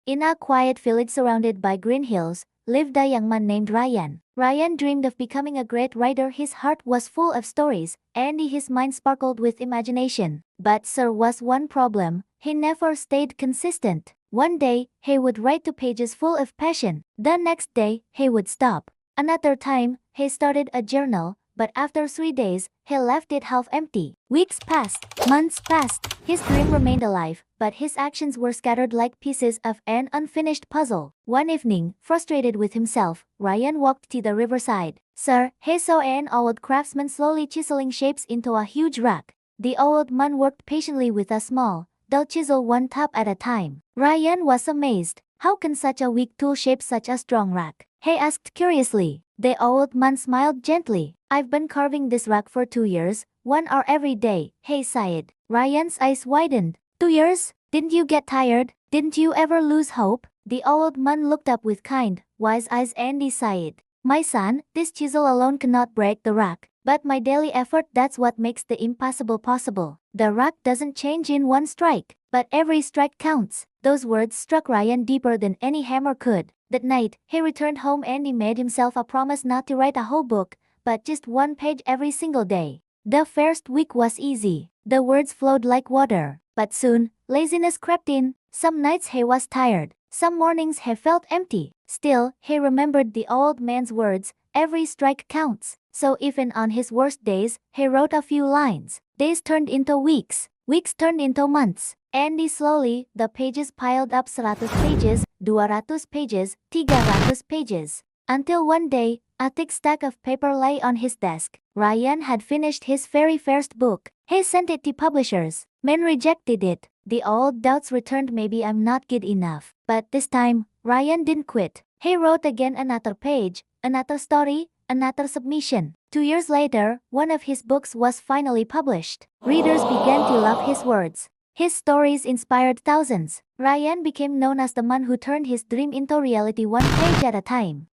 In a quiet village surrounded by green hills, lived a young man named Rayan. Rayan dreamed of becoming a great writer. His heart was full of stories, and his mind sparkled with imagination. But there was one problem: he never stayed consistent. One day, he would write 2 pages full of passion. The next day, he would stop. Another time, he started a journal, but after 3 days, he left it half empty. Weeks passed, months passed. His dream remained alive, but his actions were scattered like pieces of an unfinished puzzle. One evening, frustrated with himself, Rayan walked to the riverside. Sir, he saw an old craftsman slowly chiseling shapes into a huge rock. The old man worked patiently with a small, dull chisel, one tap at a time. Rayan was amazed. How can such a weak tool shape such a strong rock? He asked curiously. The old man smiled gently. I've been carving this rock for 2 years, 1 hour every day, he sighed. Ryan's eyes widened. 2 years? Didn't you get tired? Didn't you ever lose hope? The old man looked up with kind, wise eyes and he sighed. My son, this chisel alone cannot break the rock, but my daily effort, that's what makes the impossible possible. The rock doesn't change in one strike, but every strike counts. Those words struck Rayan deeper than any hammer could. That night, he returned home and he made himself a promise not to write a whole book, but just 1 page every single day. The first week was easy. The words flowed like water. But soon, laziness crept in. Some nights he was tired. Some mornings he felt empty. Still, he remembered the old man's words, every strike counts. So even on his worst days, he wrote a few lines. Days turned into weeks. Weeks turned into months. And slowly, the pages piled up. 100 pages, 200 pages, 300 pages. Until one day, a thick stack of paper lay on his desk. Rayan had finished his very first book. He sent it to publishers. Men rejected it. The old doubts returned. Maybe I'm not good enough. But this time, Rayan didn't quit. He wrote again, another page, another story, another submission. 2 years later, one of his books was finally published. Readers began to love his words. His stories inspired thousands. Rayan became known as the man who turned his dream into reality, 1 page at a time.